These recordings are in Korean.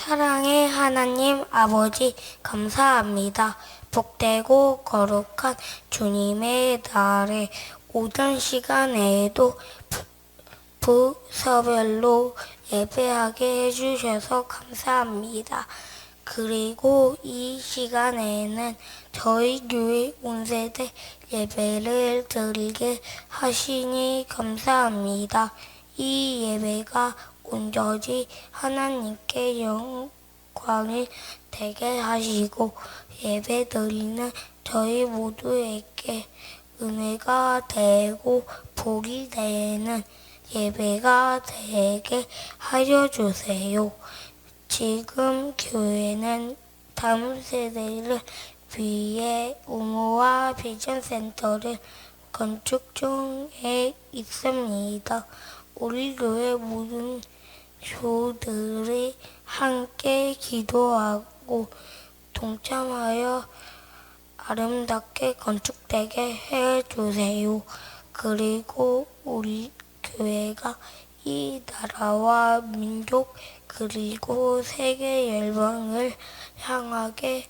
사랑의 하나님 아버지 감사합니다. 복되고 거룩한 주님의 날에 오전 시간에도 부서별로 예배하게 해주셔서 감사합니다. 그리고 이 시간에는 저희 교회 온 세대 예배를 드리게 하시니 감사합니다. 이 예배가 온전히 하나님께 영광이 되게 하시고 예배 드리는 저희 모두에게 은혜가 되고 복이 되는 예배가 되게 하여 주세요. 지금 교회는 다음 세대를 위해 의무와 비전 센터를 건축 중에 있습니다. 우리 교회 모든 교우들이 함께 기도하고 동참하여 아름답게 건축되게 해주세요. 그리고 우리 교회가 이 나라와 민족 그리고 세계 열방을 향하게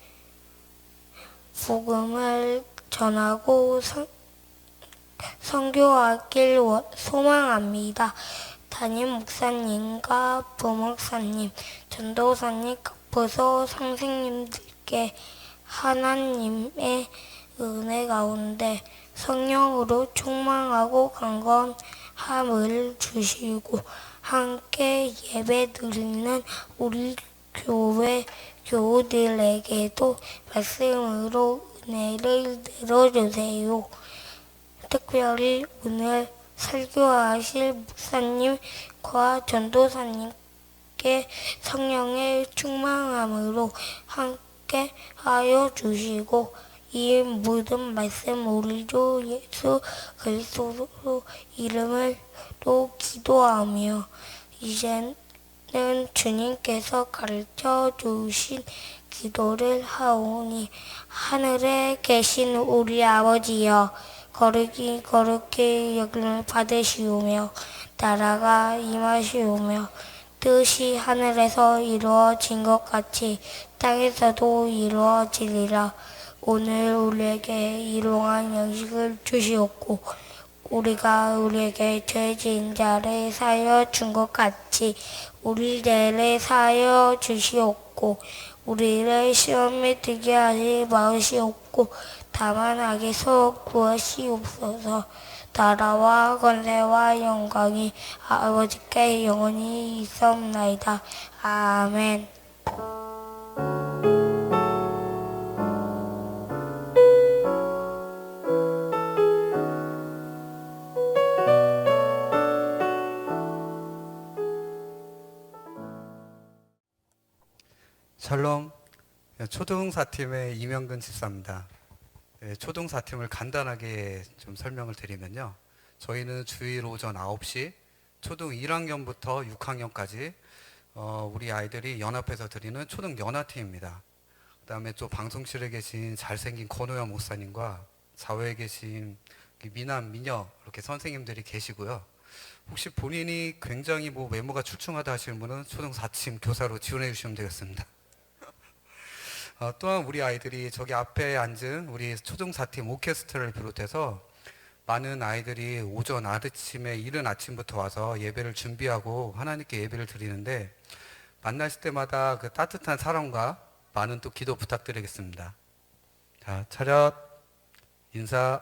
복음을 전하고 선교하길 소망합니다. 담임 목사님과 부목사님, 전도사님, 부서 선생님들께 하나님의 은혜 가운데 성령으로 충만하고 강건함을 주시고 함께 예배드리는 우리 교회 교우들에게도 말씀으로 은혜를 내려주세요. 특별히 오늘 설교하실 목사님과 전도사님께 성령의 충만함으로 함께 하여 주시고 이 모든 말씀 우리 주 예수 그리스도 이름으로 기도하며 이제는 주님께서 가르쳐 주신 기도를 하오니 하늘에 계신 우리 아버지여 거룩히 여김을 받으시오며 나라가 임하시오며 뜻이 하늘에서 이루어진 것 같이 땅에서도 이루어지리라. 오늘 우리에게 일용할 양식을 주시옵고 우리가 우리에게 죄 지은 자를 사하여 준 것 같이 우리 죄를 사하여 주시옵고 우리를 시험에 들게 하지 마시옵고 다만 악에서 구하시옵소서. 나라와 권세와 영광이 아버지께 영원히 있사옵나이다. 아멘. 샬롬, 초등사팀의 이명근 집사입니다. 초등사팀을 간단하게 좀 설명을 드리면요. 저희는 주일 오전 9시, 초등 1학년부터 6학년까지 우리 아이들이 연합해서 드리는 초등 연합팀입니다. 그 다음에 또 방송실에 계신 잘생긴 권호영 목사님과 좌우에 계신 미남, 미녀 이렇게 선생님들이 계시고요. 혹시 본인이 굉장히 외모가 출중하다 하시는 분은 초등 4팀 교사로 지원해 주시면 되겠습니다. 또한 우리 아이들이 저기 앞에 앉은 우리 초등 4팀 오케스트라를 비롯해서 많은 아이들이 오전 아침에 이른 아침부터 와서 예배를 준비하고 하나님께 예배를 드리는데 만나실 때마다 그 따뜻한 사랑과 많은 또 기도 부탁드리겠습니다. 자, 차렷, 인사.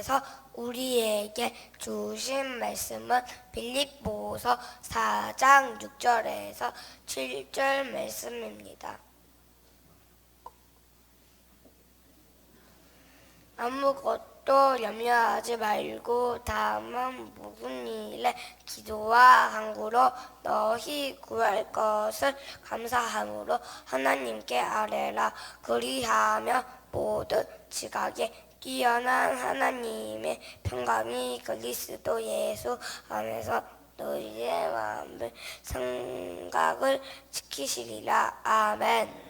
주님께서 우리에게 주신 말씀은 빌립보서 4장 6절에서 7절 말씀입니다. 아무것도 염려하지 말고 다만 모든 일에 기도와 간구로 너희 구할 것을 감사함으로 하나님께 아뢰라. 그리하면 모든 지각에 뛰어난 하나님의 평강이 그리스도 예수 안에서 너희의 마음을 생각을 지키시리라. 아멘.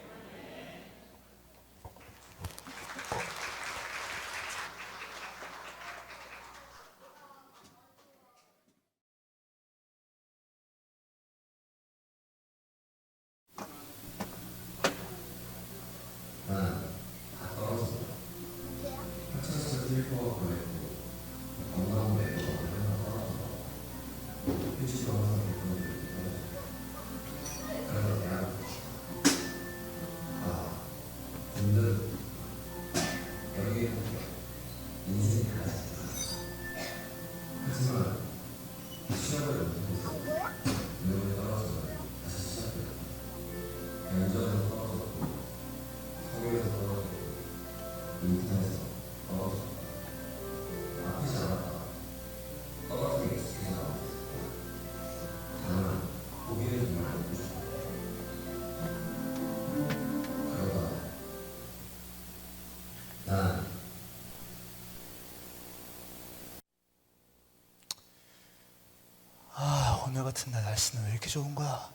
오늘 같은 날 날씨는 왜 이렇게 좋은 거야?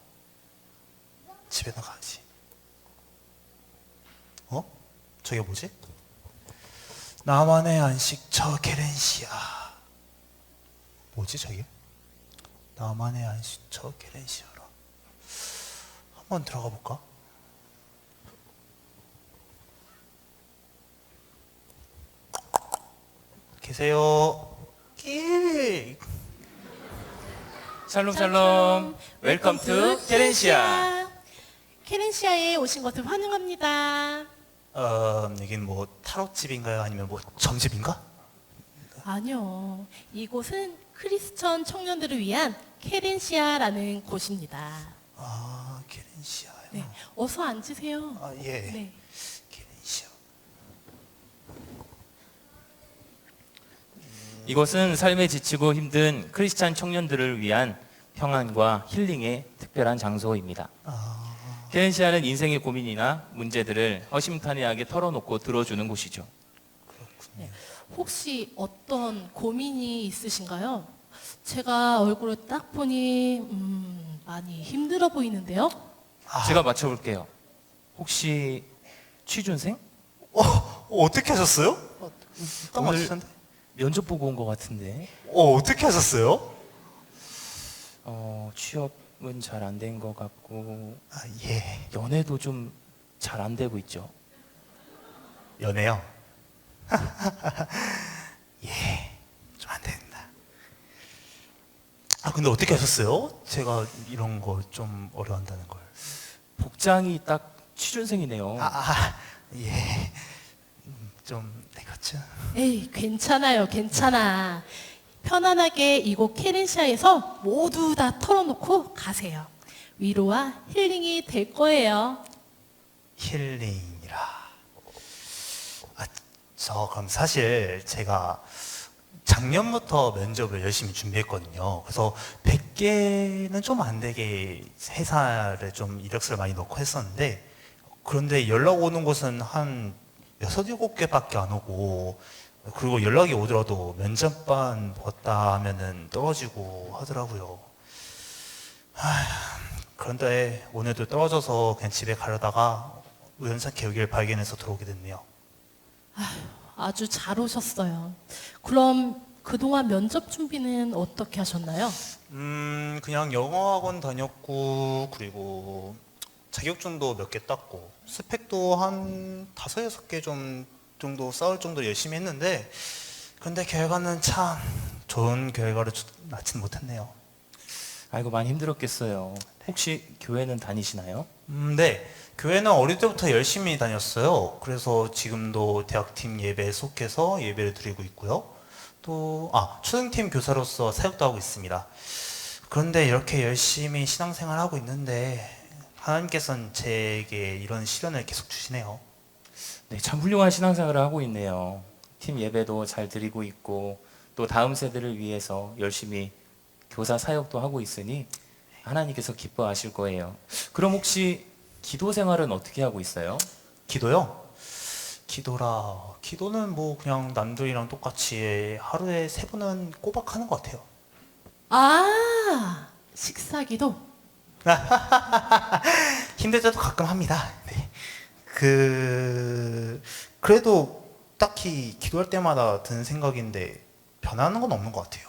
집에 나가야지. 저게 뭐지? 나만의 안식처 게렌시아. 뭐지 저게? 나만의 안식처 게렌시아라. 한번 들어가 볼까? 계세요? 끼. 샬롬 샬롬. 웰컴 투 케렌시아. 케렌시아에 오신 것을 환영합니다. 여긴 뭐 타로집인가요? 아니면 뭐 점집인가? 아니요, 이곳은 크리스천 청년들을 위한 케렌시아라는 곳입니다. 아, 게렌시아요. 네, 어서 앉으세요. 아, 예. 네. 게렌시아. 이곳은 삶에 지치고 힘든 크리스찬 청년들을 위한 평안과 힐링의 특별한 장소입니다. 케렌시아는 인생의 고민이나 문제들을 허심탄회하게 털어놓고 들어주는 곳이죠. 네. 혹시 어떤 고민이 있으신가요? 제가 얼굴을 딱 보니 많이 힘들어 보이는데요. 제가 맞춰볼게요. 혹시 취준생? 어떻게 하셨어요? 딱 오늘 맞추셨는데? 면접 보고 온 것 같은데. 어떻게 하셨어요? 취업은 잘 안 된 것 같고 아, 예. 연애도 좀 잘 안 되고 있죠. 연애요? 예. 좀 안 된다. 근데 어떻게 하셨어요? 제가 이런 거 좀 어려워한다는 걸. 복장이 딱 취준생이네요. 예. 좀, 그렇죠. 에이, 괜찮아요, 괜찮아. 편안하게 이곳 케렌시아에서 모두 다 털어놓고 가세요. 위로와 힐링이 될 거예요. 힐링이라. 그럼 사실 제가 작년부터 면접을 열심히 준비했거든요. 그래서 100개는 좀 안 되게 회사를 좀 이력서를 많이 넣고 했었는데, 그런데 연락 오는 곳은 한 6, 7개밖에 안 오고, 그리고 연락이 오더라도 면접반 봤다 하면은 떨어지고 하더라고요. 그런데 오늘도 떨어져서 그냥 집에 가려다가 우연찮게 여기를 발견해서 들어오게 됐네요. 아주 잘 오셨어요. 그럼 그동안 면접 준비는 어떻게 하셨나요? 그냥 영어학원 다녔고, 그리고 자격증도 몇 개 땄고, 스펙도 한 5, 6개 정도 쌓을 정도로 열심히 했는데, 근데 결과는 참 좋은 결과를 낳지는 못했네요. 아이고, 많이 힘들었겠어요. 혹시 교회는 다니시나요? 네. 교회는 어릴 때부터 열심히 다녔어요. 그래서 지금도 대학팀 예배에 속해서 예배를 드리고 있고요. 또 초등팀 교사로서 사역도 하고 있습니다. 그런데 이렇게 열심히 신앙생활하고 있는데 하나님께서는 제게 이런 시련을 계속 주시네요. 네, 참 훌륭한 신앙생활을 하고 있네요. 팀 예배도 잘 드리고 있고 또 다음 세대를 위해서 열심히 교사 사역도 하고 있으니 하나님께서 기뻐하실 거예요. 그럼 혹시 기도 생활은 어떻게 하고 있어요? 기도요? 기도는 뭐 그냥 남들이랑 똑같이 하루에 3번은 꼬박 하는 것 같아요. 식사기도? 힘들 때도 가끔 합니다. 네. 그래도 딱히 기도할 때마다 드는 생각인데 변하는 건 없는 것 같아요.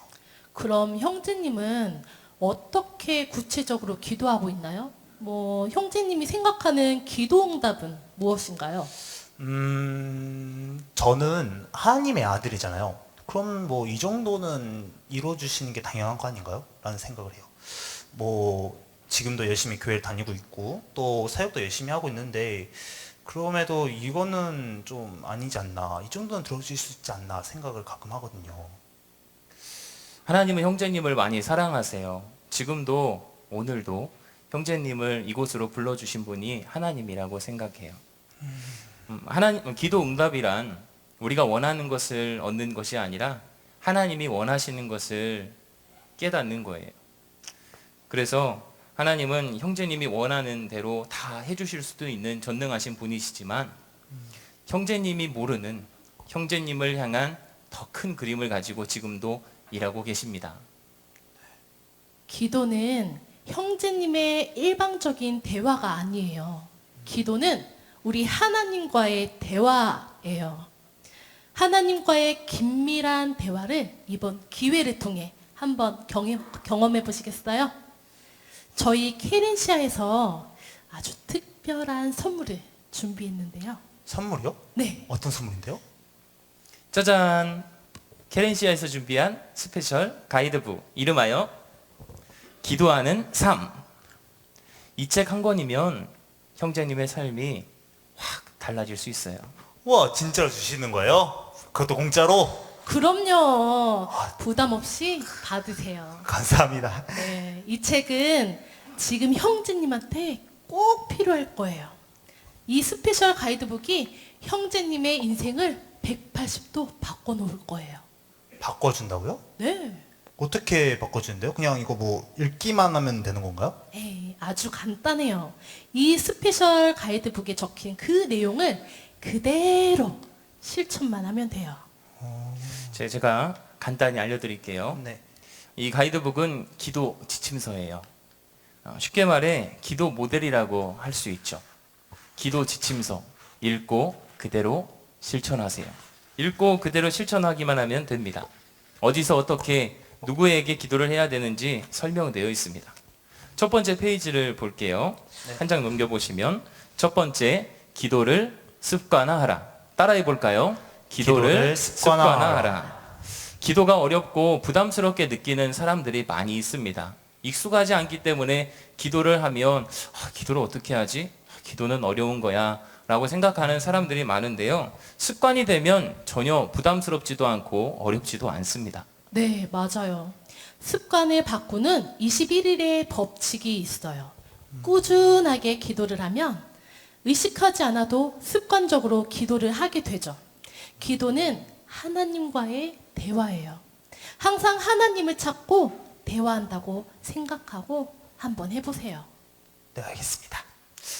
그럼 형제님은 어떻게 구체적으로 기도하고 있나요? 뭐 형제님이 생각하는 기도 응답은 무엇인가요? 저는 하나님의 아들이잖아요. 그럼 뭐 이 정도는 이루어주시는 게 당연한 거 아닌가요? 라는 생각을 해요. 뭐 지금도 열심히 교회를 다니고 있고 또 사역도 열심히 하고 있는데 그럼에도 이거는 좀 아니지 않나, 이 정도는 들어줄 수 있지 않나 생각을 가끔 하거든요. 하나님은 형제님을 많이 사랑하세요. 지금도 오늘도 형제님을 이곳으로 불러주신 분이 하나님이라고 생각해요. 기도 응답이란 우리가 원하는 것을 얻는 것이 아니라 하나님이 원하시는 것을 깨닫는 거예요. 그래서 하나님은 형제님이 원하는 대로 다 해주실 수도 있는 전능하신 분이시지만 형제님이 모르는 형제님을 향한 더 큰 그림을 가지고 지금도 일하고 계십니다. 기도는 형제님의 일방적인 대화가 아니에요. 기도는 우리 하나님과의 대화예요. 하나님과의 긴밀한 대화를 이번 기회를 통해 한번 경험해 보시겠어요? 저희 케렌시아에서 아주 특별한 선물을 준비했는데요. 선물이요? 네. 어떤 선물인데요? 짜잔! 케렌시아에서 준비한 스페셜 가이드북, 이름하여 기도하는 삶. 이 책 한 권이면 형제님의 삶이 확 달라질 수 있어요. 와, 진짜로 주시는 거예요? 그것도 공짜로? 그럼요. 부담 없이 받으세요. 감사합니다. 네, 이 책은 지금 형제님한테 꼭 필요할 거예요. 이 스페셜 가이드북이 형제님의 인생을 180도 바꿔놓을 거예요. 바꿔준다고요? 네. 어떻게 바꿔주는데요? 그냥 이거 뭐 읽기만 하면 되는 건가요? 에이, 아주 간단해요. 이 스페셜 가이드북에 적힌 그 내용을 그대로 실천만 하면 돼요. 제가 간단히 알려드릴게요. 네. 이 가이드북은 기도 지침서예요. 쉽게 말해 기도 모델이라고 할 수 있죠. 기도 지침서 읽고 그대로 실천하세요. 읽고 그대로 실천하기만 하면 됩니다. 어디서 어떻게 누구에게 기도를 해야 되는지 설명되어 있습니다. 첫 번째 페이지를 볼게요. 네. 한 장 넘겨보시면 첫 번째, 기도를 습관화하라. 따라해 볼까요? 기도를 습관화하라. 기도가 어렵고 부담스럽게 느끼는 사람들이 많이 있습니다. 익숙하지 않기 때문에 기도를 하면 기도를 어떻게 하지? 기도는 어려운 거야 라고 생각하는 사람들이 많은데요. 습관이 되면 전혀 부담스럽지도 않고 어렵지도 않습니다. 네, 맞아요. 습관을 바꾸는 21일의 법칙이 있어요. 꾸준하게 기도를 하면 의식하지 않아도 습관적으로 기도를 하게 되죠. 기도는 하나님과의 대화예요. 항상 하나님을 찾고 대화한다고 생각하고 한번 해보세요. 네, 알겠습니다.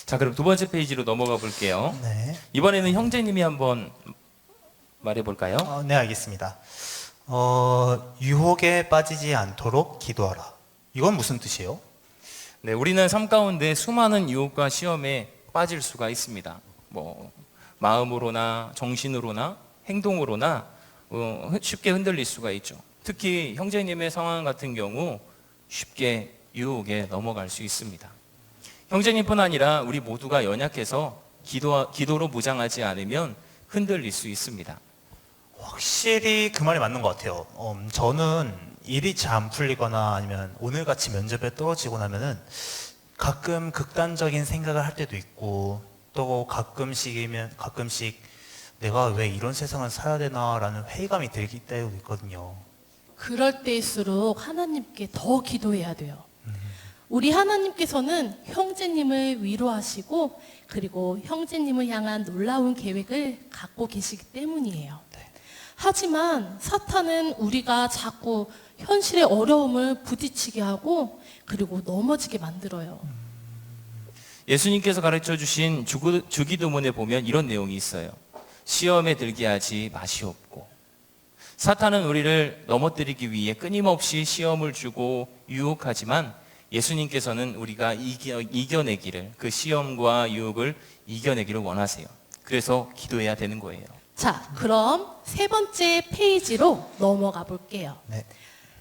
자, 그럼 두 번째 페이지로 넘어가 볼게요. 네. 이번에는 형제님이 한번 말해 볼까요? 네, 알겠습니다. 유혹에 빠지지 않도록 기도하라. 이건 무슨 뜻이에요? 네, 우리는 삶 가운데 수많은 유혹과 시험에 빠질 수가 있습니다. 뭐 마음으로나 정신으로나 행동으로나 쉽게 흔들릴 수가 있죠. 특히 형제님의 상황 같은 경우 쉽게 유혹에 넘어갈 수 있습니다. 형제님뿐 아니라 우리 모두가 연약해서 기도로 무장하지 않으면 흔들릴 수 있습니다. 확실히 그 말이 맞는 것 같아요. 저는 일이 잘 안 풀리거나 아니면 오늘같이 면접에 떨어지고 나면은 가끔 극단적인 생각을 할 때도 있고 또 가끔씩 내가 왜 이런 세상을 살아야 되나라는 회의감이 들기 때도 있거든요. 그럴 때일수록 하나님께 더 기도해야 돼요. 우리 하나님께서는 형제님을 위로하시고 그리고 형제님을 향한 놀라운 계획을 갖고 계시기 때문이에요. 하지만 사탄은 우리가 자꾸 현실의 어려움을 부딪히게 하고 그리고 넘어지게 만들어요. 예수님께서 가르쳐 주신 주기도문에 보면 이런 내용이 있어요. 시험에 들게 하지 마시옵고. 사탄은 우리를 넘어뜨리기 위해 끊임없이 시험을 주고 유혹하지만 예수님께서는 우리가 이겨내기를, 그 시험과 유혹을 이겨내기를 원하세요. 그래서 기도해야 되는 거예요. 자, 그럼 세 번째 페이지로 넘어가 볼게요. 네.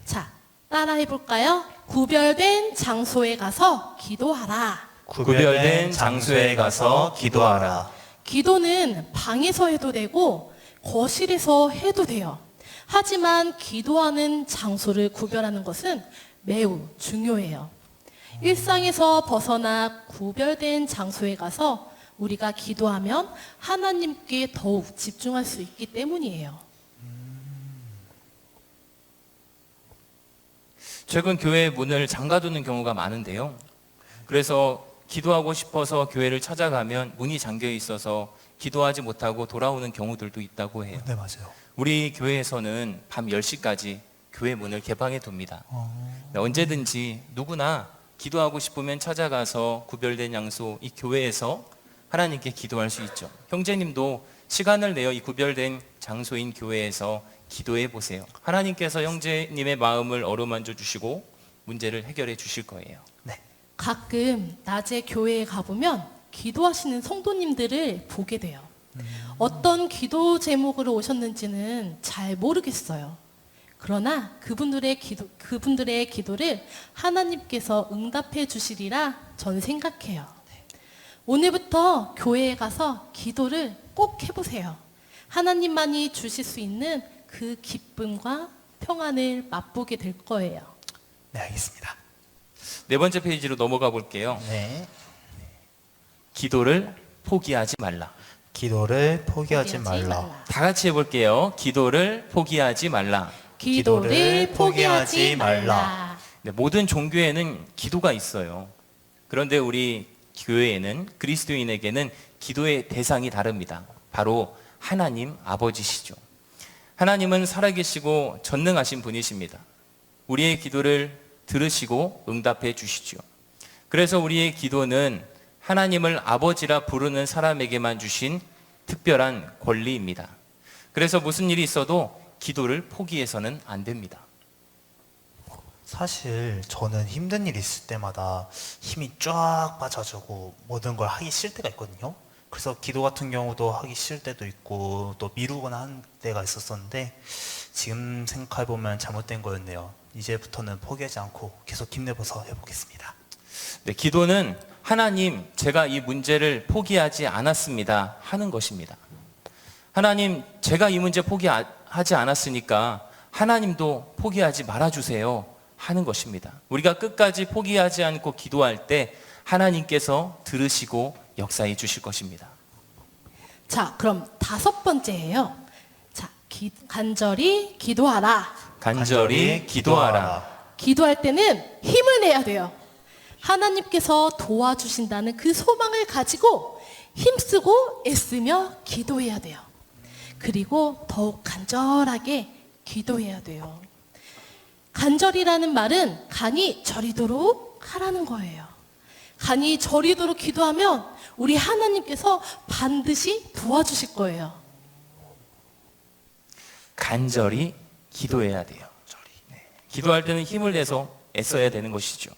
자, 따라해 볼까요? 구별된 장소에 가서 기도하라. 구별된 장소에 가서 기도하라. 기도는 방에서 해도 되고 거실에서 해도 돼요. 하지만 기도하는 장소를 구별하는 것은 매우 중요해요. 일상에서 벗어나 구별된 장소에 가서 우리가 기도하면 하나님께 더욱 집중할 수 있기 때문이에요. 최근 교회 문을 잠가두는 경우가 많은데요. 그래서 기도하고 싶어서 교회를 찾아가면 문이 잠겨 있어서 기도하지 못하고 돌아오는 경우들도 있다고 해요. 네, 맞아요. 우리 교회에서는 밤 10시까지 교회 문을 개방해 둡니다. 언제든지 누구나 기도하고 싶으면 찾아가서 구별된 장소, 이 교회에서 하나님께 기도할 수 있죠. 형제님도 시간을 내어 이 구별된 장소인 교회에서 기도해 보세요. 하나님께서 형제님의 마음을 어루만져 주시고 문제를 해결해 주실 거예요. 네. 가끔 낮에 교회에 가보면 기도하시는 성도님들을 보게 돼요. 어떤 기도 제목으로 오셨는지는 잘 모르겠어요. 그러나 그분들의 기도를 하나님께서 응답해 주시리라 저는 생각해요. 오늘부터 교회에 가서 기도를 꼭 해보세요. 하나님만이 주실 수 있는 그 기쁨과 평안을 맛보게 될 거예요. 네, 알겠습니다. 네 번째 페이지로 넘어가 볼게요. 네. 기도를 포기하지 말라. 기도를 포기하지 말라. 다 같이 해볼게요. 기도를 포기하지 말라. 기도를 포기하지 말라. 네, 모든 종교에는 기도가 있어요. 그런데 우리 교회에는, 그리스도인에게는 기도의 대상이 다릅니다. 바로 하나님 아버지시죠. 하나님은 살아계시고 전능하신 분이십니다. 우리의 기도를 들으시고 응답해 주시죠. 그래서 우리의 기도는 하나님을 아버지라 부르는 사람에게만 주신 특별한 권리입니다. 그래서 무슨 일이 있어도 기도를 포기해서는 안 됩니다. 사실 저는 힘든 일 있을 때마다 힘이 쫙 빠져지고 모든 걸 하기 싫을 때가 있거든요. 그래서 기도 같은 경우도 하기 싫을 때도 있고 또 미루거나 한 때가 있었었는데 지금 생각해보면 잘못된 거였네요. 이제부터는 포기하지 않고 계속 힘내서 해보겠습니다. 네, 기도는 하나님, 제가 이 문제를 포기하지 않았습니다 하는 것입니다. 하나님, 제가 이 문제 포기하지 않았으니까 하나님도 포기하지 말아주세요 하는 것입니다. 우리가 끝까지 포기하지 않고 기도할 때 하나님께서 들으시고 역사해 주실 것입니다. 자, 그럼 다섯 번째예요. 자, 간절히 기도하라. 간절히 기도하라. 기도할 때는 힘을 내야 돼요. 하나님께서 도와주신다는 그 소망을 가지고 힘쓰고 애쓰며 기도해야 돼요. 그리고 더욱 간절하게 기도해야 돼요. 간절이라는 말은 간이 저리도록 하라는 거예요. 간이 저리도록 기도하면 우리 하나님께서 반드시 도와주실 거예요. 간절히 기도해야 돼요. 네. 기도할 때는 힘을 내서 애써야 되는 것이죠.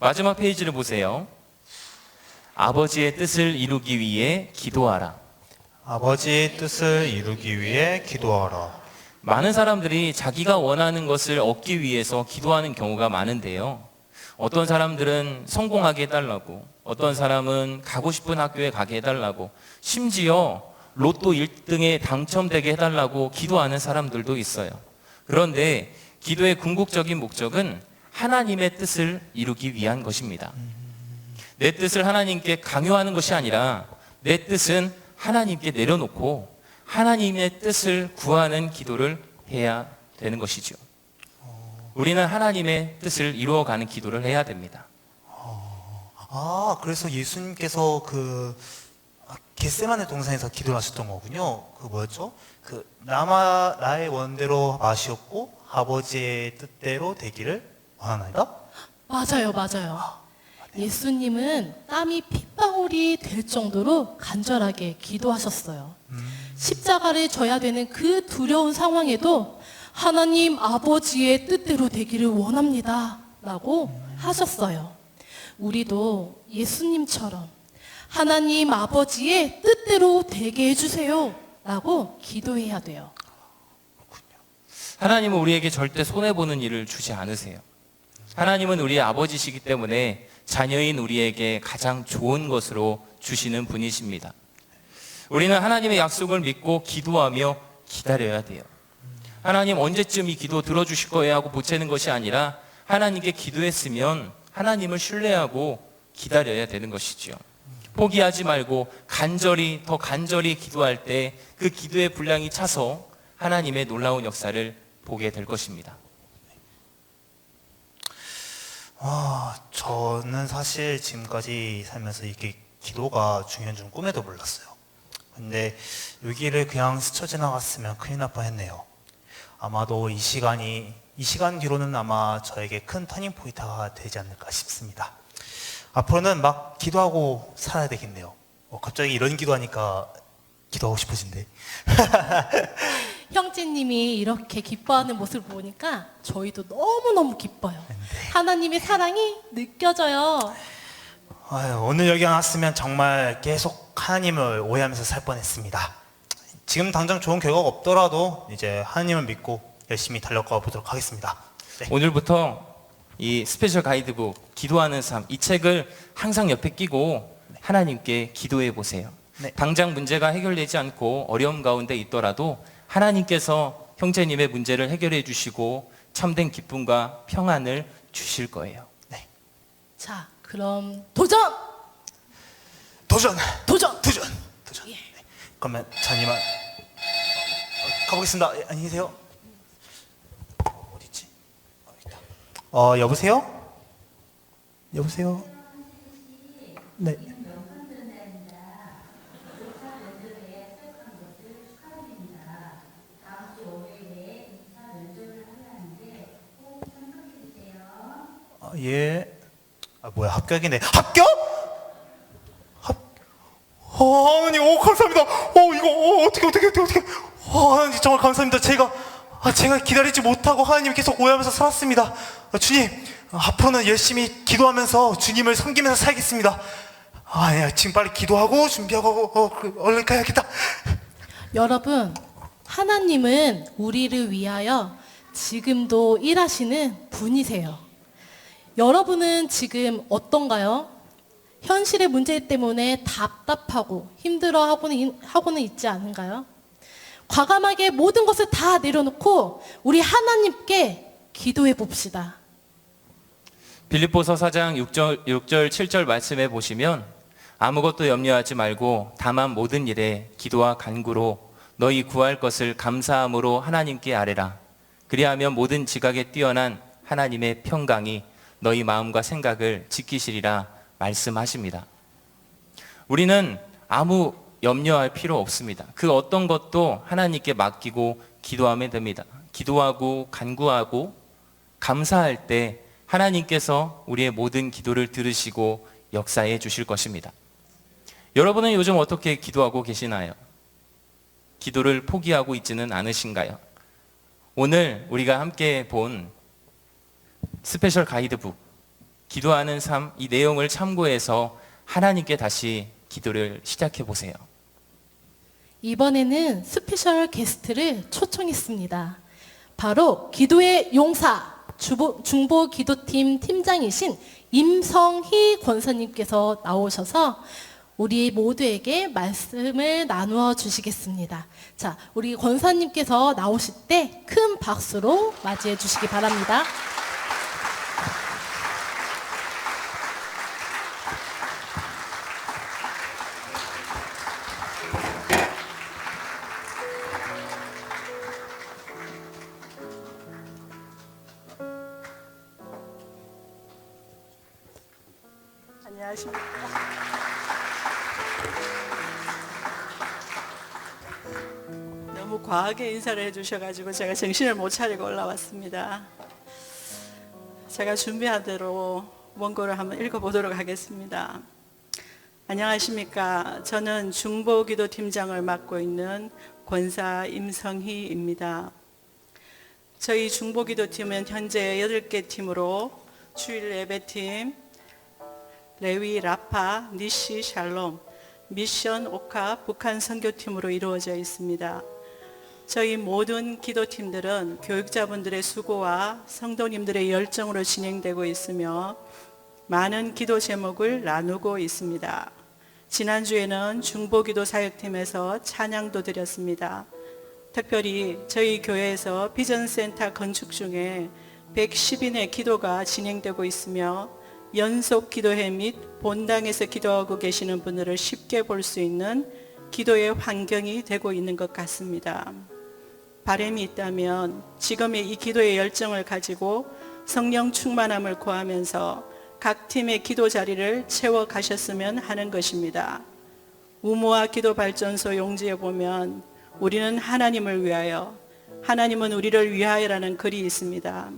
마지막 페이지를 보세요. 아버지의 뜻을 이루기 위해 기도하라. 아버지의 뜻을 이루기 위해 기도하라. 많은 사람들이 자기가 원하는 것을 얻기 위해서 기도하는 경우가 많은데요. 어떤 사람들은 성공하게 해달라고, 어떤 사람은 가고 싶은 학교에 가게 해달라고, 심지어 로또 1등에 당첨되게 해달라고 기도하는 사람들도 있어요. 그런데 기도의 궁극적인 목적은 하나님의 뜻을 이루기 위한 것입니다. 내 뜻을 하나님께 강요하는 것이 아니라 내 뜻은 하나님께 내려놓고 하나님의 뜻을 구하는 기도를 해야 되는 것이죠. 우리는 하나님의 뜻을 이루어가는 기도를 해야 됩니다. 그래서 예수님께서 겟세마네 동산에서 기도하셨던 거군요. 그 뭐였죠? 나의 원대로 마시옵고 아버지의 뜻대로 되기를 원하나이다? 맞아요. 예수님은 땀이 핏방울이 될 정도로 간절하게 기도하셨어요. 십자가를 져야 되는 그 두려운 상황에도 하나님 아버지의 뜻대로 되기를 원합니다. 라고 하셨어요. 우리도 예수님처럼 하나님 아버지의 뜻대로 되게 해주세요. 라고 기도해야 돼요. 하나님은 우리에게 절대 손해보는 일을 주지 않으세요. 하나님은 우리의 아버지시기 때문에 자녀인 우리에게 가장 좋은 것으로 주시는 분이십니다. 우리는 하나님의 약속을 믿고 기도하며 기다려야 돼요. 하나님 언제쯤 이 기도 들어주실 거예요 하고 보채는 것이 아니라 하나님께 기도했으면 하나님을 신뢰하고 기다려야 되는 것이죠. 포기하지 말고 더 간절히 기도할 때 그 기도의 분량이 차서 하나님의 놀라운 역사를 보게 될 것입니다. 저는 사실 지금까지 살면서 이게 기도가 중요한 줄 꿈에도 몰랐어요. 근데 여기를 그냥 스쳐 지나갔으면 큰일 날 뻔했네요. 아마도 이 시간 뒤로는 아마 저에게 큰 터닝 포인트가 되지 않을까 싶습니다. 앞으로는 막 기도하고 살아야 되겠네요. 갑자기 이런 기도하니까 기도하고 싶어진대. 형제님이 이렇게 기뻐하는 모습을 보니까 저희도 너무너무 기뻐요. 하나님의 사랑이 느껴져요. 오늘 여기 왔으면 정말 계속 하나님을 오해하면서 살 뻔했습니다. 지금 당장 좋은 결과가 없더라도 이제 하나님을 믿고 열심히 달려가 보도록 하겠습니다. 네. 오늘부터 이 스페셜 가이드북 기도하는 삶, 이 책을 항상 옆에 끼고 하나님께 기도해 보세요. 네. 당장 문제가 해결되지 않고 어려움 가운데 있더라도 하나님께서 형제님의 문제를 해결해 주시고 참된 기쁨과 평안을 주실 거예요. 네. 자, 그럼 도전! 도전! 예. 네. 그러면 자님만 가보겠습니다. 안녕히 계세요. 어딨지? 있다. 여보세요? 네. 예. 뭐야, 합격이네. 합격? 하나님, 감사합니다. 이거, 어떻게. 하나님, 정말 감사합니다. 제가 기다리지 못하고 하나님 계속 오해하면서 살았습니다. 주님, 앞으로는 열심히 기도하면서 주님을 섬기면서 살겠습니다. 지금 빨리 기도하고 준비하고, 얼른 가야겠다. 여러분, 하나님은 우리를 위하여 지금도 일하시는 분이세요. 여러분은 지금 어떤가요? 현실의 문제 때문에 답답하고 힘들어하고는 있지 않은가요? 과감하게 모든 것을 다 내려놓고 우리 하나님께 기도해 봅시다. 빌립보서 4장 6절 7절 말씀에 보시면 아무것도 염려하지 말고 다만 모든 일에 기도와 간구로 너희 구할 것을 감사함으로 하나님께 아뢰라. 그리하면 모든 지각에 뛰어난 하나님의 평강이 너희 마음과 생각을 지키시리라 말씀하십니다. 우리는 아무 염려할 필요 없습니다. 그 어떤 것도 하나님께 맡기고 기도하면 됩니다. 기도하고 간구하고 감사할 때 하나님께서 우리의 모든 기도를 들으시고 역사해 주실 것입니다. 여러분은 요즘 어떻게 기도하고 계시나요? 기도를 포기하고 있지는 않으신가요? 오늘 우리가 함께 본 스페셜 가이드북 기도하는 삶, 이 내용을 참고해서 하나님께 다시 기도를 시작해 보세요. 이번에는 스페셜 게스트를 초청했습니다. 바로 기도의 용사 중보 기도팀 팀장이신 임성희 권사님께서 나오셔서 우리 모두에게 말씀을 나누어 주시겠습니다. 자, 우리 권사님께서 나오실 때 큰 박수로 맞이해 주시기 바랍니다. 안녕하십니까. 너무 과하게 인사를 해주셔가지고 제가 정신을 못 차리고 올라왔습니다. 제가 준비한 대로 원고를 한번 읽어보도록 하겠습니다. 안녕하십니까. 저는 중보기도팀장을 맡고 있는 권사 임성희입니다. 저희 중보기도팀은 현재 8개 팀으로 주일 예배팀, 레위 라파, 니시 샬롬, 미션 오카 북한 선교팀으로 이루어져 있습니다. 저희 모든 기도팀들은 교육자분들의 수고와 성도님들의 열정으로 진행되고 있으며 많은 기도 제목을 나누고 있습니다. 지난주에는 중보기도 사역팀에서 찬양도 드렸습니다. 특별히 저희 교회에서 비전센터 건축 중에 110인의 기도가 진행되고 있으며 연속 기도회 및 본당에서 기도하고 계시는 분들을 쉽게 볼 수 있는 기도의 환경이 되고 있는 것 같습니다. 바람이 있다면 지금의 이 기도의 열정을 가지고 성령 충만함을 구하면서 각 팀의 기도 자리를 채워 가셨으면 하는 것입니다. 우모와 기도발전소 용지에 보면 우리는 하나님을 위하여, 하나님은 우리를 위하여라는 글이 있습니다.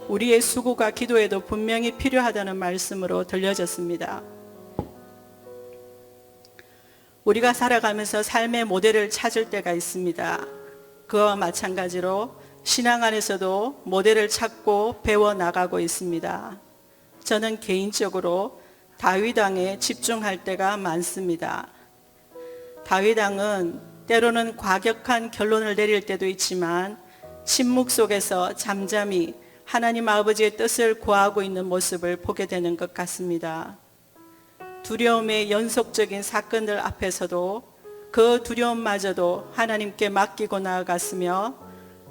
우리의 수고가 기도에도 분명히 필요하다는 말씀으로 들려졌습니다. 우리가 살아가면서 삶의 모델을 찾을 때가 있습니다. 그와 마찬가지로 신앙 안에서도 모델을 찾고 배워나가고 있습니다. 저는 개인적으로 다윗 왕에 집중할 때가 많습니다. 다윗 왕은 때로는 과격한 결론을 내릴 때도 있지만 침묵 속에서 잠잠히 하나님 아버지의 뜻을 구하고 있는 모습을 보게 되는 것 같습니다. 두려움의 연속적인 사건들 앞에서도 그 두려움마저도 하나님께 맡기고 나아갔으며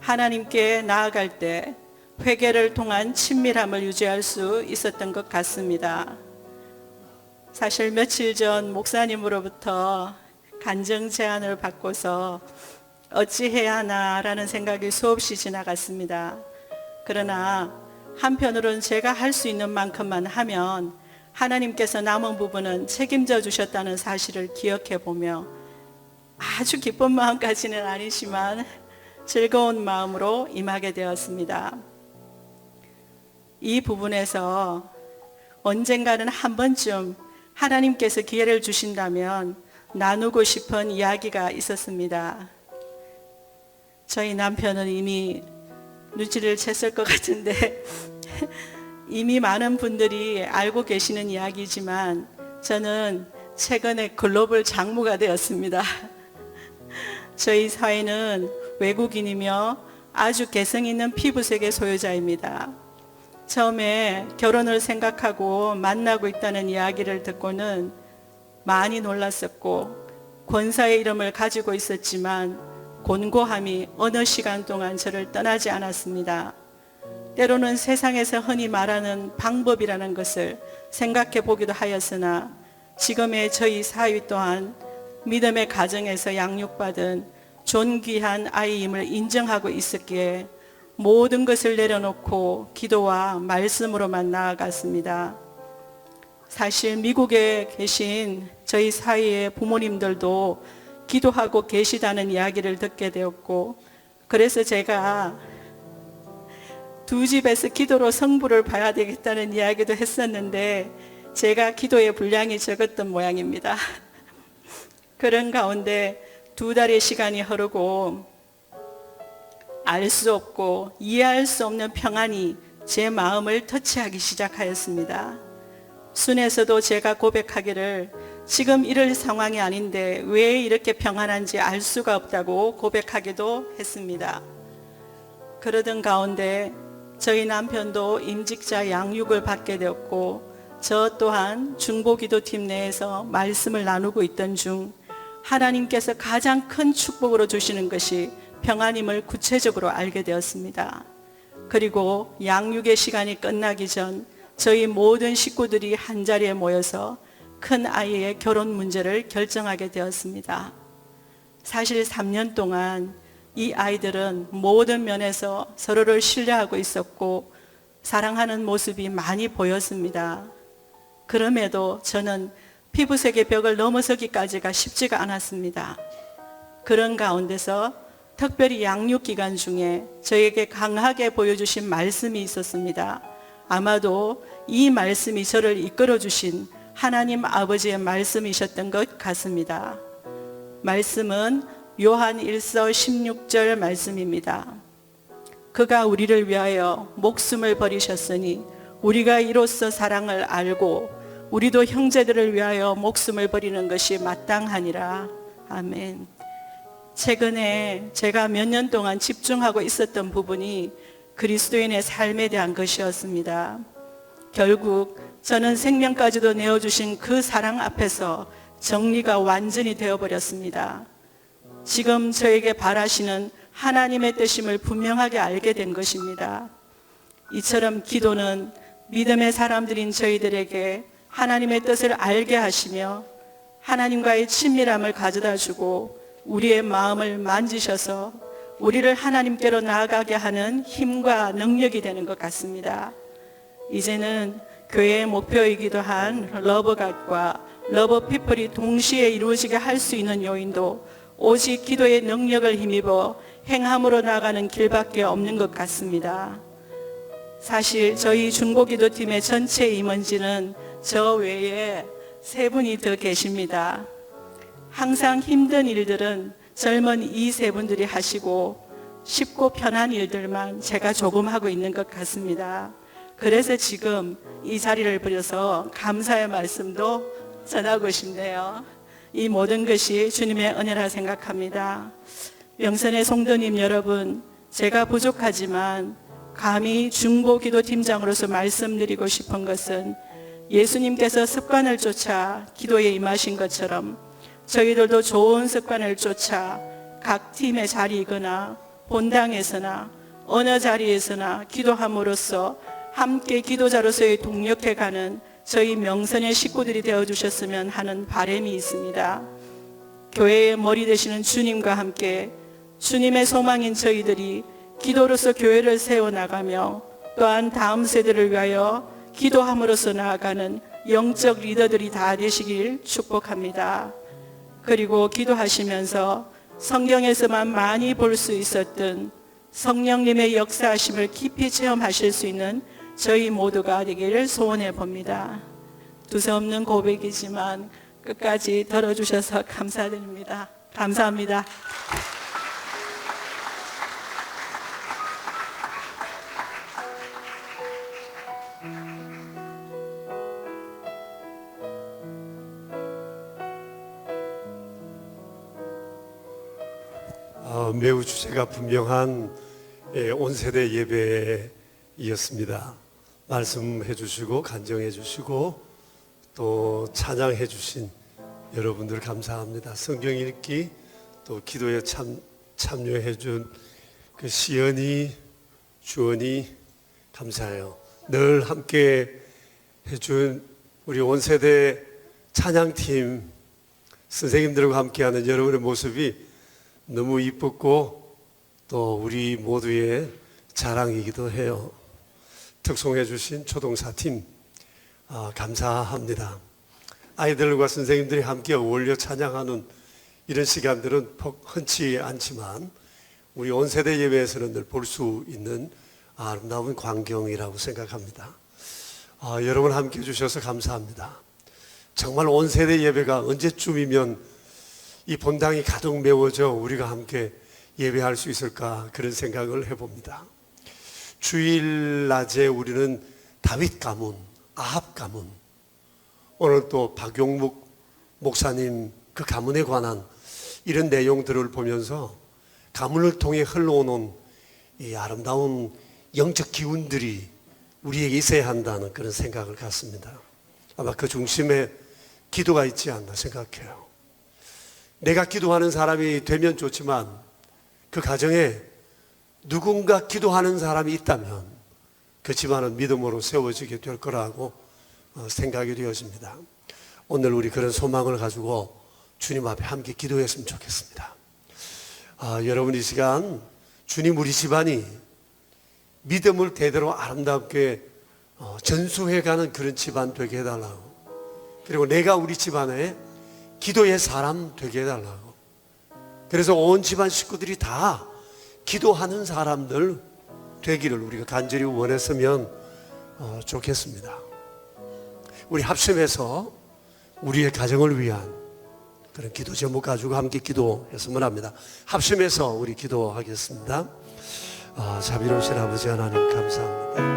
하나님께 나아갈 때 회개를 통한 친밀함을 유지할 수 있었던 것 같습니다. 사실 며칠 전 목사님으로부터 간증 제안을 받고서 어찌해야 하나라는 생각이 수없이 지나갔습니다. 그러나 한편으로는 제가 할 수 있는 만큼만 하면 하나님께서 남은 부분은 책임져 주셨다는 사실을 기억해 보며 아주 기쁜 마음까지는 아니지만 즐거운 마음으로 임하게 되었습니다. 이 부분에서 언젠가는 한 번쯤 하나님께서 기회를 주신다면 나누고 싶은 이야기가 있었습니다. 저희 남편은 이미 눈치를 챘을 것 같은데 이미 많은 분들이 알고 계시는 이야기지만 저는 최근에 글로벌 장모가 되었습니다. 저희 사회는 외국인이며 아주 개성 있는 피부색의 소유자입니다. 처음에 결혼을 생각하고 만나고 있다는 이야기를 듣고는 많이 놀랐었고 권사의 이름을 가지고 있었지만 곤고함이 어느 시간 동안 저를 떠나지 않았습니다. 때로는 세상에서 흔히 말하는 방법이라는 것을 생각해 보기도 하였으나 지금의 저희 사위 또한 믿음의 가정에서 양육받은 존귀한 아이임을 인정하고 있었기에 모든 것을 내려놓고 기도와 말씀으로만 나아갔습니다. 사실 미국에 계신 저희 사이의 부모님들도 기도하고 계시다는 이야기를 듣게 되었고 그래서 제가 두 집에서 기도로 성부를 봐야 되겠다는 이야기도 했었는데 제가 기도의 분량이 적었던 모양입니다. 그런 가운데 2달의 시간이 흐르고 알 수 없고 이해할 수 없는 평안이 제 마음을 터치하기 시작하였습니다. 순에서도 제가 고백하기를 지금 이럴 상황이 아닌데 왜 이렇게 평안한지 알 수가 없다고 고백하기도 했습니다. 그러던 가운데 저희 남편도 임직자 양육을 받게 되었고 저 또한 중보기도팀 내에서 말씀을 나누고 있던 중 하나님께서 가장 큰 축복으로 주시는 것이 평안임을 구체적으로 알게 되었습니다. 그리고 양육의 시간이 끝나기 전 저희 모든 식구들이 한자리에 모여서 큰 아이의 결혼 문제를 결정하게 되었습니다. 사실 3년 동안 이 아이들은 모든 면에서 서로를 신뢰하고 있었고 사랑하는 모습이 많이 보였습니다. 그럼에도 저는 피부색의 벽을 넘어서기까지가 쉽지가 않았습니다. 그런 가운데서 특별히 양육기간 중에 저에게 강하게 보여주신 말씀이 있었습니다. 아마도 이 말씀이 저를 이끌어주신 하나님 아버지의 말씀이셨던 것 같습니다. 말씀은 요한 1서 16절 말씀입니다. 그가 우리를 위하여 목숨을 버리셨으니 우리가 이로써 사랑을 알고 우리도 형제들을 위하여 목숨을 버리는 것이 마땅하니라. 아멘. 최근에 제가 몇 년 동안 집중하고 있었던 부분이 그리스도인의 삶에 대한 것이었습니다. 결국 저는 생명까지도 내어주신 그 사랑 앞에서 정리가 완전히 되어버렸습니다. 지금 저에게 바라시는 하나님의 뜻임을 분명하게 알게 된 것입니다. 이처럼 기도는 믿음의 사람들인 저희들에게 하나님의 뜻을 알게 하시며 하나님과의 친밀함을 가져다 주고 우리의 마음을 만지셔서 우리를 하나님께로 나아가게 하는 힘과 능력이 되는 것 같습니다. 이제는 교회의 목표이기도 한 러브갓과 러브피플이 동시에 이루어지게 할 수 있는 요인도 오직 기도의 능력을 힘입어 행함으로 나가는 길밖에 없는 것 같습니다. 사실 저희 중보기도팀의 전체 임원진은 저 외에 3분이 더 계십니다. 항상 힘든 일들은 젊은 이 3분들이 하시고 쉽고 편한 일들만 제가 조금 하고 있는 것 같습니다. 그래서 지금 이 자리를 빌어서 감사의 말씀도 전하고 싶네요. 이 모든 것이 주님의 은혜라 생각합니다. 명선의 성도님 여러분, 제가 부족하지만 감히 중보기도팀장으로서 말씀드리고 싶은 것은 예수님께서 습관을 쫓아 기도에 임하신 것처럼 저희들도 좋은 습관을 쫓아 각 팀의 자리이거나 본당에서나 어느 자리에서나 기도함으로써 함께 기도자로서의 동력해가는 저희 명선의 식구들이 되어주셨으면 하는 바람이 있습니다. 교회의 머리 되시는 주님과 함께 주님의 소망인 저희들이 기도로서 교회를 세워나가며 또한 다음 세대를 위하여 기도함으로써 나아가는 영적 리더들이 다 되시길 축복합니다. 그리고 기도하시면서 성경에서만 많이 볼 수 있었던 성령님의 역사하심을 깊이 체험하실 수 있는 저희 모두가 되기를 소원해 봅니다. 두서없는 고백이지만 끝까지 들어주셔서 감사드립니다. 감사합니다. 매우 주제가 분명한 온세대 예배이었습니다. 말씀해 주시고 간정해 주시고 또 찬양해 주신 여러분들 감사합니다. 성경 읽기 또 기도에 참여해 준 그 시연이 주원이 감사해요. 늘 함께 해준 우리 온세대 찬양팀 선생님들과 함께하는 여러분의 모습이 너무 이뻤고 또 우리 모두의 자랑이기도 해요. 특송해 주신 초동사팀 감사합니다. 아이들과 선생님들이 함께 어울려 찬양하는 이런 시간들은 흔치 않지만 우리 온세대 예배에서는 늘 볼 수 있는 아름다운 광경이라고 생각합니다. 여러분 함께 해주셔서 감사합니다. 정말 온세대 예배가 언제쯤이면 이 본당이 가득 메워져 우리가 함께 예배할 수 있을까 그런 생각을 해봅니다. 주일 낮에 우리는 다윗 가문, 아합 가문, 오늘 또 박용묵 목사님 그 가문에 관한 이런 내용들을 보면서 가문을 통해 흘러오는 이 아름다운 영적 기운들이 우리에게 있어야 한다는 그런 생각을 갖습니다. 아마 그 중심에 기도가 있지 않나 생각해요. 내가 기도하는 사람이 되면 좋지만 그 가정에 누군가 기도하는 사람이 있다면 그 집안은 믿음으로 세워지게 될 거라고 생각이 되어집니다. 오늘 우리 그런 소망을 가지고 주님 앞에 함께 기도했으면 좋겠습니다. 여러분 이 시간 주님 우리 집안이 믿음을 대대로 아름답게 전수해가는 그런 집안 되게 해달라고 그리고 내가 우리 집안에 기도의 사람 되게 해달라고. 그래서 온 집안 식구들이 다 기도하는 사람들 되기를 우리가 간절히 원했으면 좋겠습니다. 우리 합심해서 우리의 가정을 위한 그런 기도 제목 가지고 함께 기도했으면 합니다. 합심해서 우리 기도하겠습니다. 자비로우신 아버지 하나님 감사합니다.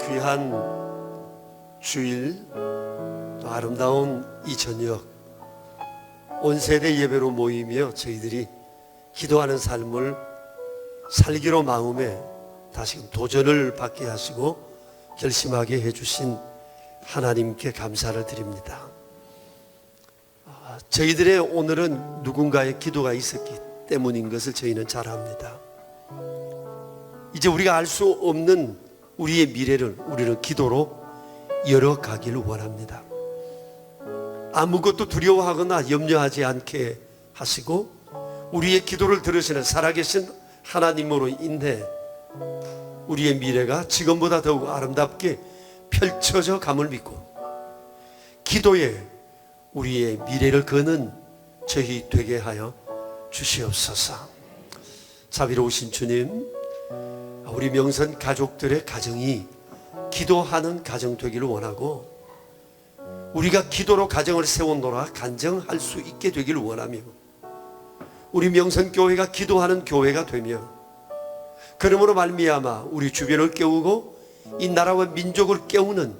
귀한 주일, 또 아름다운 이 저녁 온 세대 예배로 모이며 저희들이 기도하는 삶을 살기로 마음에 다시금 도전을 받게 하시고 결심하게 해주신 하나님께 감사를 드립니다. 저희들의 오늘은 누군가의 기도가 있었기 때문인 것을 저희는 잘 압니다. 이제 우리가 알 수 없는 우리의 미래를 우리는 기도로 열어가기를 원합니다. 아무것도 두려워하거나 염려하지 않게 하시고 우리의 기도를 들으시는 살아계신 하나님으로 인해 우리의 미래가 지금보다 더욱 아름답게 펼쳐져 감을 믿고 기도에 우리의 미래를 거는 저희 되게 하여 주시옵소서. 자비로우신 주님, 우리 명선 가족들의 가정이 기도하는 가정 되기를 원하고 우리가 기도로 가정을 세우노라 간증할 수 있게 되기를 원하며 우리 명선교회가 기도하는 교회가 되며 그러므로 말미암아 우리 주변을 깨우고 이 나라와 민족을 깨우는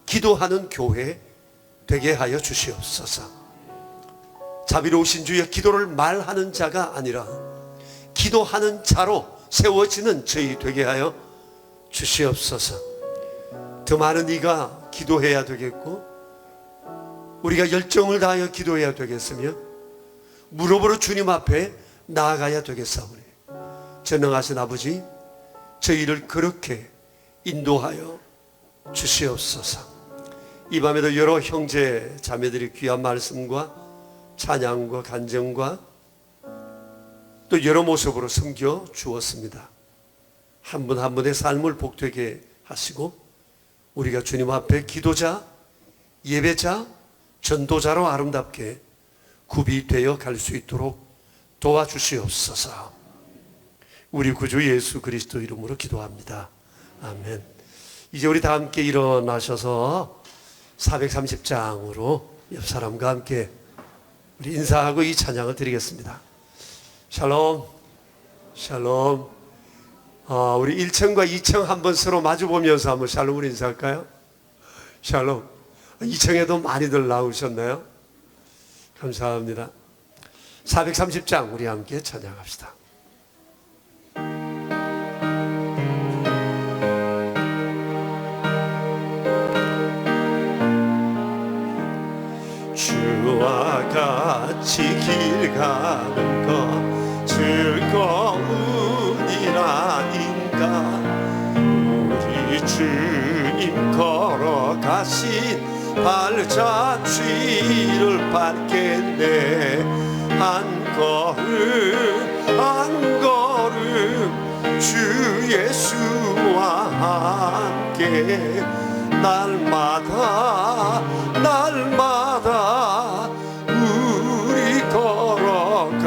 기도하는 교회 되게 하여 주시옵소서. 자비로우신 주여, 기도를 말하는 자가 아니라 기도하는 자로 세워지는 저희 되게 하여 주시옵소서. 더 많은 이가 기도해야 되겠고 우리가 열정을 다하여 기도해야 되겠으며 무릎으로 주님 앞에 나아가야 되겠사오니 전능하신 아버지, 저희를 그렇게 인도하여 주시옵소서. 이 밤에도 여러 형제 자매들이 귀한 말씀과 찬양과 간증과 또 여러 모습으로 섬겨 주었습니다. 한 분 한 분의 삶을 복되게 하시고 우리가 주님 앞에 기도자, 예배자, 전도자로 아름답게 구비되어 갈 수 있도록 도와주시옵소서. 우리 구주 예수 그리스도 이름으로 기도합니다. 아멘. 이제 우리 다 함께 일어나셔서 430장으로 옆 사람과 함께 우리 인사하고 이 찬양을 드리겠습니다. 샬롬, 샬롬. 우리 1층과 2층 한번 서로 마주 보면서 한번 샬롬을 인사할까요? 샬롬. 2층에도 많이들 나오셨나요? 감사합니다. 430장 우리 함께 찬양합시다. 주와 같이 길 가는 것 즐거운이라닌가. 우리 주님 걸어가신 발자취를 밟겠네. 한 걸음 한 걸음 주 예수와 함께 날마다 날마다 우리 걸어가리.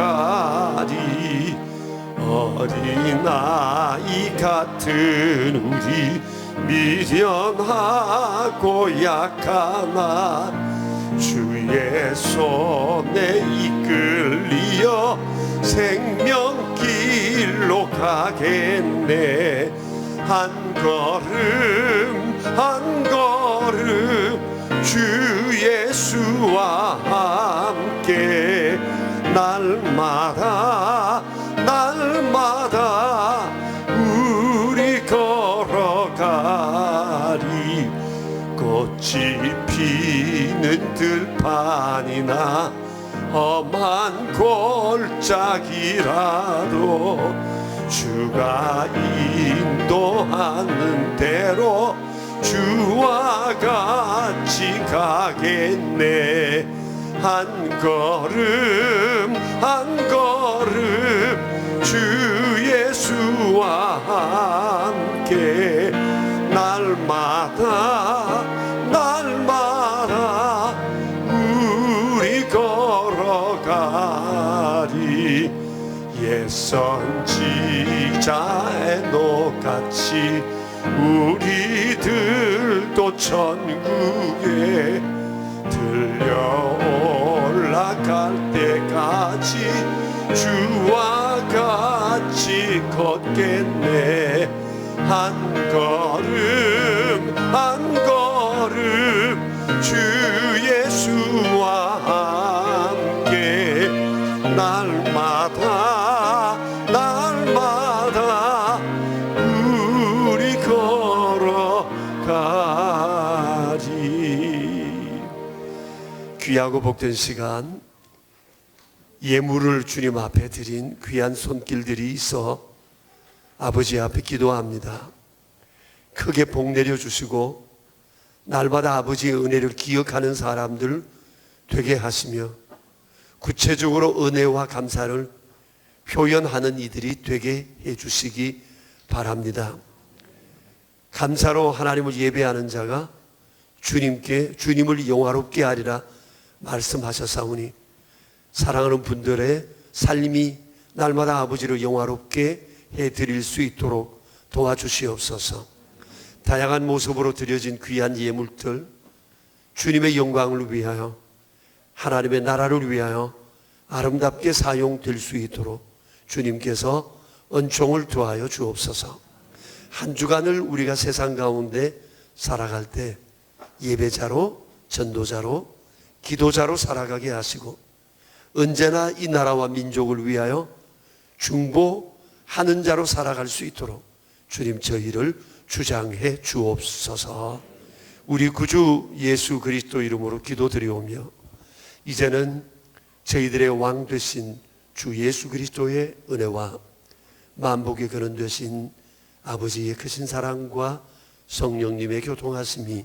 어린아이 같은 우리 미련하고 약하나 주의 손에 이끌리어 생명길로 가겠네. 한 걸음 한 걸음 주 예수와 함께 날마다 날마다 우리 걸어가리. 꽃이 피는 들판이나 험한 골짜기라도 주가 인도하는 대로 주와 같이 가겠네. 한 걸음 한 걸음 주 예수와 함께 날마다 날마다 우리 걸어가리. 옛 선지자의 노같이 우리들도 천국에 들려 올라갈 때까지 주와 같이 걷겠네. 한 걸음 한 걸음 주 예수와 함께 날마다 날마다 우리 걸어가리. 귀하고 복된 시간, 예물을 주님 앞에 드린 귀한 손길들이 있어 아버지 앞에 기도합니다. 크게 복 내려주시고 날마다 아버지의 은혜를 기억하는 사람들 되게 하시며 구체적으로 은혜와 감사를 표현하는 이들이 되게 해주시기 바랍니다. 감사로 하나님을 예배하는 자가 주님을 영화롭게 하리라 말씀하셨사오니 사랑하는 분들의 삶이 날마다 아버지를 영화롭게 해드릴 수 있도록 도와주시옵소서. 다양한 모습으로 드려진 귀한 예물들 주님의 영광을 위하여 하나님의 나라를 위하여 아름답게 사용될 수 있도록 주님께서 은총을 더하여 주옵소서. 한 주간을 우리가 세상 가운데 살아갈 때 예배자로 전도자로 기도자로 살아가게 하시고 언제나 이 나라와 민족을 위하여 중보하는 자로 살아갈 수 있도록 주님 저희를 주장해 주옵소서. 우리 구주 예수 그리스도 이름으로 기도드리오며 이제는 저희들의 왕 되신 주 예수 그리스도의 은혜와 만복의 근원 되신 아버지의 크신 사랑과 성령님의 교통하심이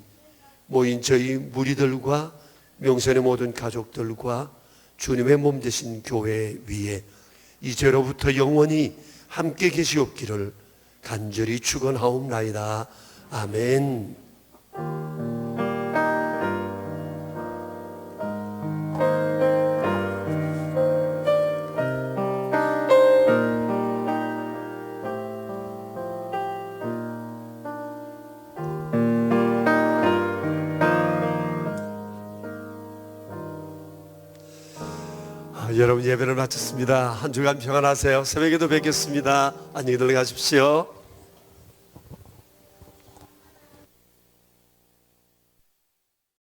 모인 저희 무리들과 명선의 모든 가족들과 주님의 몸 되신 교회 위에 이제로부터 영원히 함께 계시옵기를 간절히 축원하옵나이다. 아멘. 여러분 예배를 마쳤습니다. 한 주간 평안하세요. 새벽에도 뵙겠습니다. 안녕히 들어가십시오.